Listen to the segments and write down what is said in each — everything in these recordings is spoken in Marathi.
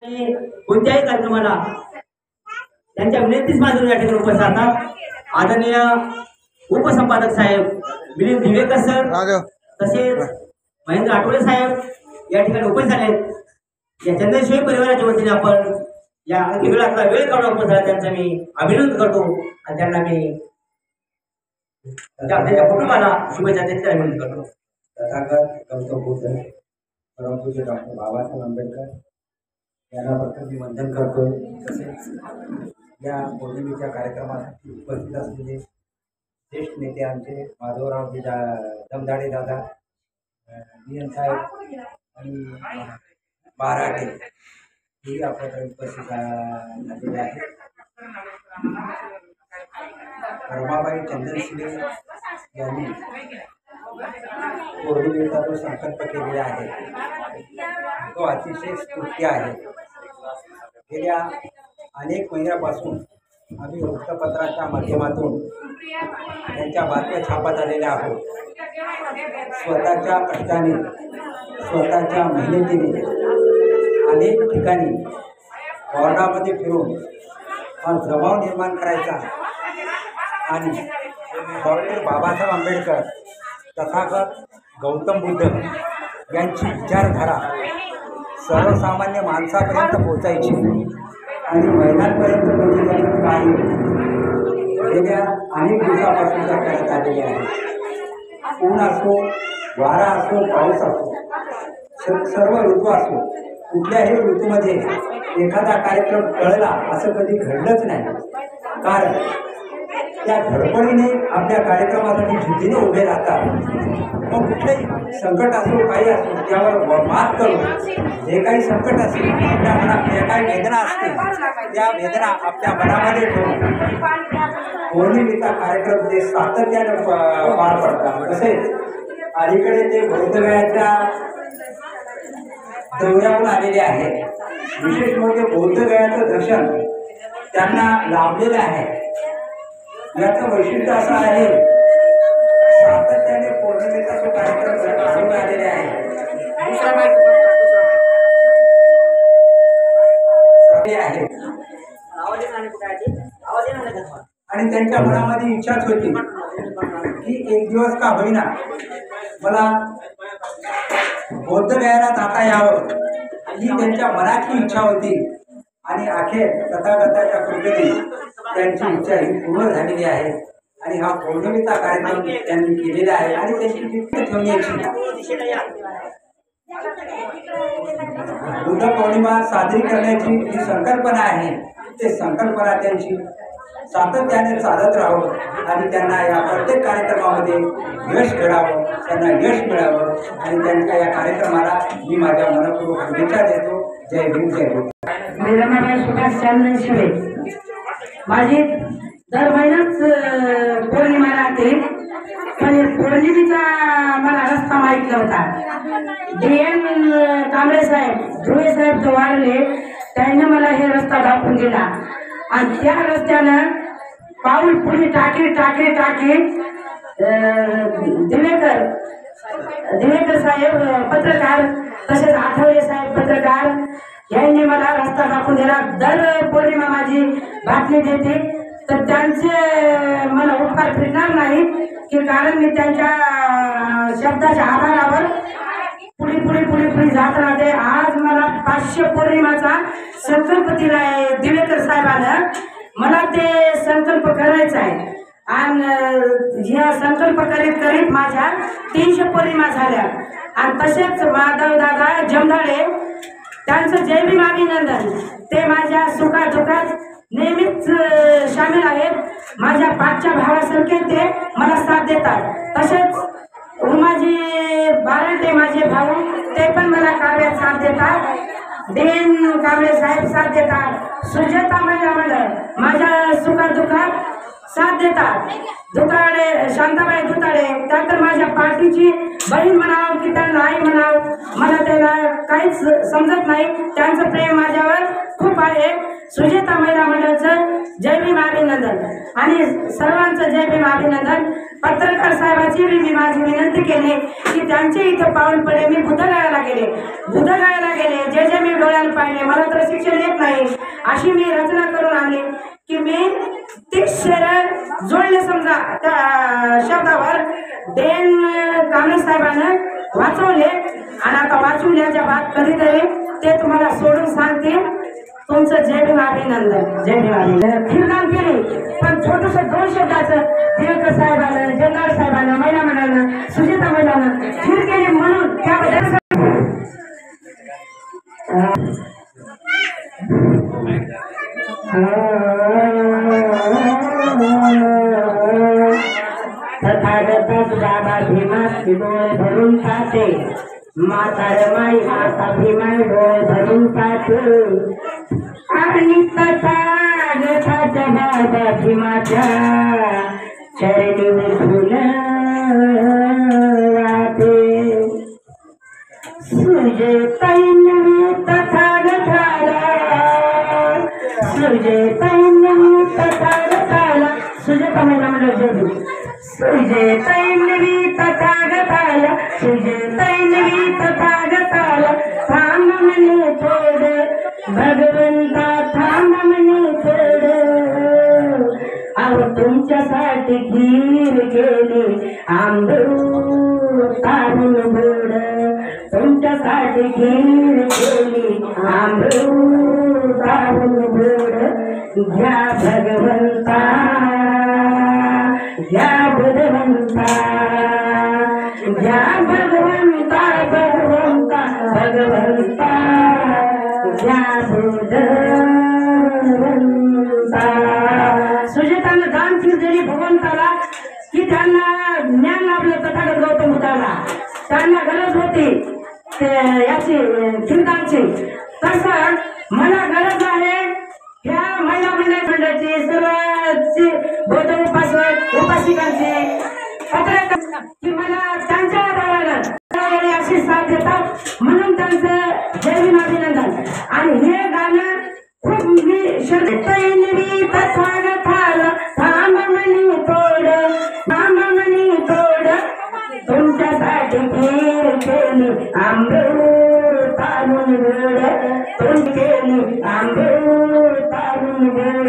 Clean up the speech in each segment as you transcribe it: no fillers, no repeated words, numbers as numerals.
कोणत्याही कार्यक्रमाला त्यांच्या विनंतीच मानून या ठिकाणी उपस्थित राहतात। आदरणीय उपसंपादक साहेब मिलिंद दिवेकर सर तसेच महेंद्र आठवले साहेब या ठिकाणी उपस्थित झालेत। या चंद्रशेखर परिवाराच्या वतीने आपण या वेळातला वेळ काढून उपस्थित झाला त्यांचा मी अभिनंदन करतो आणि त्यांना मी आपल्या कुटुंबाला शुभेच्छा देण्याचा विनंती करतो। तथागत गौतम बुद्ध परमपूज्य डॉक्टर बाबासाहेब आंबेडकर यांना प्रथम मी वंदन करतो। तसेच या पौर्णिमेच्या कार्यक्रमासाठी उपस्थित असलेले ज्येष्ठ नेते आमचे माधवरावजी जमदाडे दादा नियन साहेब आणि बाराटे हे आपल्याकडे उपस्थित झालेले आहेत। रमाबाई चंदनशिले यांनी पौर्णिमेचा जो संकल्प केलेला आहे तो अतिशय स्तुत्य आहे। गेल्या अनेक महिन्यापासून आम्ही वृत्तपत्राच्या माध्यमातून त्यांच्या बातम्या छापत आलेल्या आहोत। स्वतःच्या कष्टाने स्वतःच्या मेहनतीने अनेक ठिकाणी वॉर्डामध्ये फिरून जमाव निर्माण करायचा आणि डॉक्टर बाबासाहेब आंबेडकर तथागत गौतम बुद्ध यांची विचारधारा सर्वसामान्य माणसापर्यंत पोहोचायची आणि महिलांपर्यंत पोहोचण्याचं कार्य गेल्या अनेक दिवसापासून करण्यात आलेले आहे। ऊन असो, वारा असो, पाऊस असो, सर्व ऋतू असो, कुठल्याही ऋतूमध्ये एखादा कार्यक्रम टळला असं कधी घडलंच नाही। कारण त्या धडपडीने आपल्या कार्यक्रमासाठी जिद्दीने उभे राहतात। मग कुठलेही संकट असो, काही असो, त्यावर मात करून जे काही संकट असेल, आपल्या मनात ज्या काही वेदना असतील त्या वेदना आपल्या मनामध्ये ठेवून पौर्णिमेचा कार्यक्रम ते सातत्याने पार पडतात। तसेच अलीकडे ते बौद्धगयाच्या दौऱ्याहून आलेले आहेत। विशेष म्हणजे बौद्धगयाचं दर्शन त्यांना लाभलेलं आहे। याचं वैशिष्ट्य असं आहे, सातत्याने पौर्णिमेचा जो कार्यक्रम घेऊन आलेले आहे आणि त्यांच्या मनामध्ये इच्छाच होती की एक दिवस का होईना मला बौद्धगयाला जाता यावं, ही त्यांच्या मनाची इच्छा होती आणि अखेर तथागताच्या कृपेने त्यांची इच्छा ही पूर्ण झालेली आहे आणि हा पौर्णिमेचा कार्यक्रम त्यांनी केलेला आहे आणि त्यांची जिद्द ठेवण्याची बुद्ध पौर्णिमा साजरी करण्याची जी संकल्पना आहे ते संकल्पना त्यांची सातत्याने चालत राहावं आणि त्यांना या प्रत्येक कार्यक्रमामध्ये यश घडावं, त्यांना यश मिळावं आणि त्यांच्या या कार्यक्रमाला मी माझ्या मनपूर्वक शुभेच्छा देतो। जय भीम, जय भीम। रमाबाई सुभाष चंदनशिले माझी दर महिन्याच पौर्णिमा राहते, पण पौर्णिमेचा मला रस्ता माहीत नव्हता। DM कांबळे साहेब, धुळे साहेब जो वारले त्यांनी मला हे रस्ता दाखवून दिला आणि त्या रस्त्यानं पाऊल पुढे टाकी दिवेकर साहेब पत्रकार तसेच आठवले साहेब पत्रकार यांनी मला रस्ता दाखवून दिला। दर पौर्णिमा माझी बातमी देते तर त्यांचे मला उपकार फिरणार नाही की कारण मी त्यांच्या शब्दाच्या आधारावर पुढे जात राहते। आज मला 500 पौर्णिमाचा संकल्प दिलाय दिवेकर साहेबांना, मला ते संकल्प करायचा आहे आणि ह्या संकल्प करीत माझ्या 300 पौर्णिमा झाल्या आणि तसेच माधव दादा जमदाडे त्यांचं जय भीम अभिनंदन। ते माझ्या सुखादुखात नेहमीच सामील आहेत। माझ्या पाठच्या भावासारखे ते मला साथ देतात। तसेच उमाजी बाराटे माझे भाऊ ते पण मला कार्यात साथ देतात। देन कांबळे साहेब साथ देतात। सुजाता मला माझ्या सुखादुखात साथ देतात। दुताडे शांताबाई दुताडे त्या तर माझ्या पाठीची बहीण म्हणावं की त्यांना आई म्हणावं मला त्याला काहीच समजत नाही। त्यांचं प्रेम माझ्यावर खूप आहे. सुजेता महिला मंडळाचं जय भीम अभिनंदन आणि सर्वांचं जय भीम अभिनंदन. पत्रकार साहेबांची मी माझी विनंती केली की त्यांचे इथं पाऊल पडे. मी बुद्धगयाला गेले जे जे मी डोळ्याला पाहिले, मला तर शिक्षण येत नाही, अशी मी रचना करून आणली की मी 30 शेर जोडले. समजा त्या शब्दावर देन कांबळे साहेबांना वाचवले आणि आता वाचवल्याच्या बाद कधीतरी ते तुम्हाला सोडून सांगतील. तुमचं जय भीम अभिनंदन. जय भीम अभिनंदन. फिरकाम केली पण छोटस 2 शब्दाचं दिवेकर साहेबांना, जंगार साहेबांना, महिला मंडळानं, सुजेता महिलांना फिर केली म्हणून त्याबद्दल तथागत बाबा भीमाची डोळे भरून पाहते, म्हातार माई माता भीमाई डोळे भरून पाहते आणि तथागताच्या बाबा भीमाच्या चरणी फुल वाहते. सुजेताईंनी तथागताला, सुजेताईंनी तथागताला, सुजेता महिला मंडळ सुजेताईंनी तथागताला, सुजेताईंनी तथागताला थांब म्हणे थोड भगवंता, थांब म्हणे थोड. अहो तुमच्यासाठी खीर केली आंबूर काढून गोड, तुमच्यासाठी खीर केली आंबूर काढून गोड. घ्या भगवंता, घ्या बुधवंता, घ्या भगवंता, भगवंता, भगवंता, घ्या बुधवंता. सुजेतानं दान खीर दिली भगवंताला की त्यांना ज्ञान लाभलं तथागत गौतम बुद्धाला. त्यांना गरज होती याची कीर्तनाची. तसं मला गरज आहे ह्या महिला मंडळाची, सर्वांची, बौद्ध उपासक उपासिकांची, पत्रकार की मला त्यांच्या आधारानं अशी साथ देतात म्हणून त्यांचं जय भीम अभिनंदन. आणि हे गाणं खूप मी श्रद्धेने तथागताला थांब म्हणी थोड, थांब म्हणी थोड. तुमच्यासाठी खीर केली आंबूर काढून गोड, तुम केली आंबूर काढून गोड.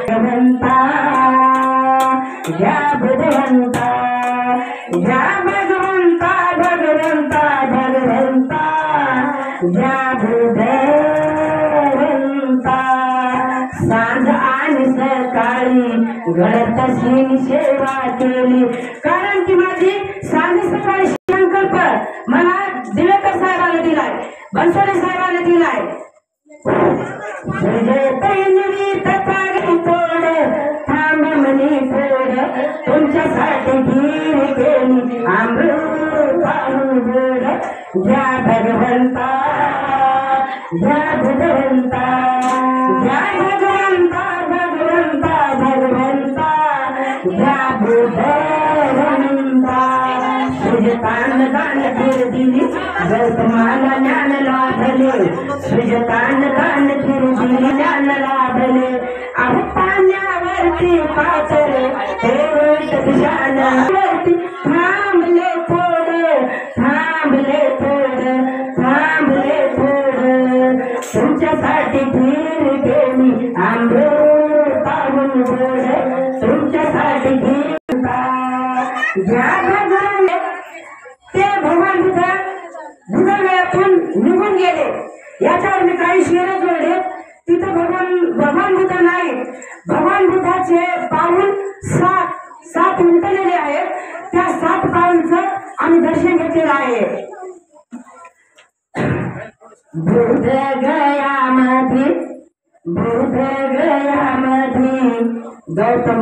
भगवंता, घ्या बुधवंता, घ्या भगवंता, भगवंता, भगवंता, घ्या बुधवंता. सांज आणि सकाळी घडतशी सेवा केली, कारण की माझी सांज सकाळी संकल्प मला दिवेकर साहेबांना दिलाय, बनसोडे साहेबांना दिलाय. सुजेताईंनी तथागत थोड थांब म्हणे थोड, तुमच्यासाठी खीर केली अमृत काढून गोड. घ्या भगवंता, घ्या बुधवंता, घ्या भगवंता, भगवंता, भगवंता, घ्या बुधवंता. सुजतान दान खीर दिली गौतमाला ज्ञान लाभले, सुजतान दान खीर दिली ज्ञान लाभले. अहो पाण्यावरती पाचरे तेवढ दिशानावरती थांबले थोड, थांबले थोड, थांबले थोड. तुमच्यासाठी खीर केली आंबूर काढून गोड, तुमच्यासाठी खीर. घ्या भगवान. ते भगवान बुद्ध बुद्धगयातून निघून गेले. याच्यावर मी काही शेर जोडले. तिथं भगवान बुद्ध नाही, भगवान बुद्धाचे पाऊल 7 उलटलेले आहेत. त्या 7 पाऊलचं आम्ही दर्शन घेतलेलं आहे. बुद्ध गयामध्ये, बुद्ध गयामध्ये, गौतम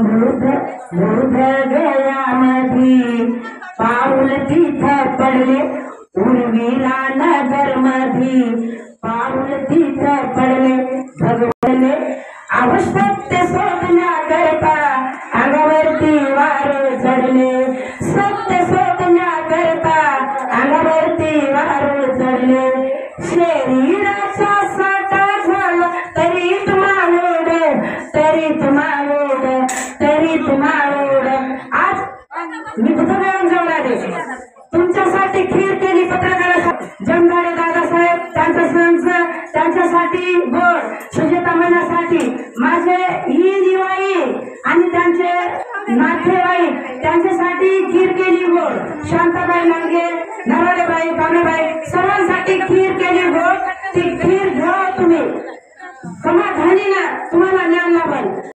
बुद्ध गयामध्ये पाऊल तिथं पडले, उर्मिला नगर मध्ये पाऊल तिथं पडले. भगवाने अवसत्य शोधण्याकरता अंगावरती वारे चढले, सत्य शोधण्याकरता अंगावरती वारे चढले. शरीराचा साठा झाला सुजाता महिन्यासाठी माझे ही दिवाळी आणि त्यांचे नातेवाईक त्यांच्यासाठी खीर केली गोड. शांताबाई लांगे, नरवडेबाई, कामेबाई सर्वांसाठी खीर केली गोड. ती खीर घ्या तुम्ही, समाधानी ना तुम्हाला ज्ञान लाभेल.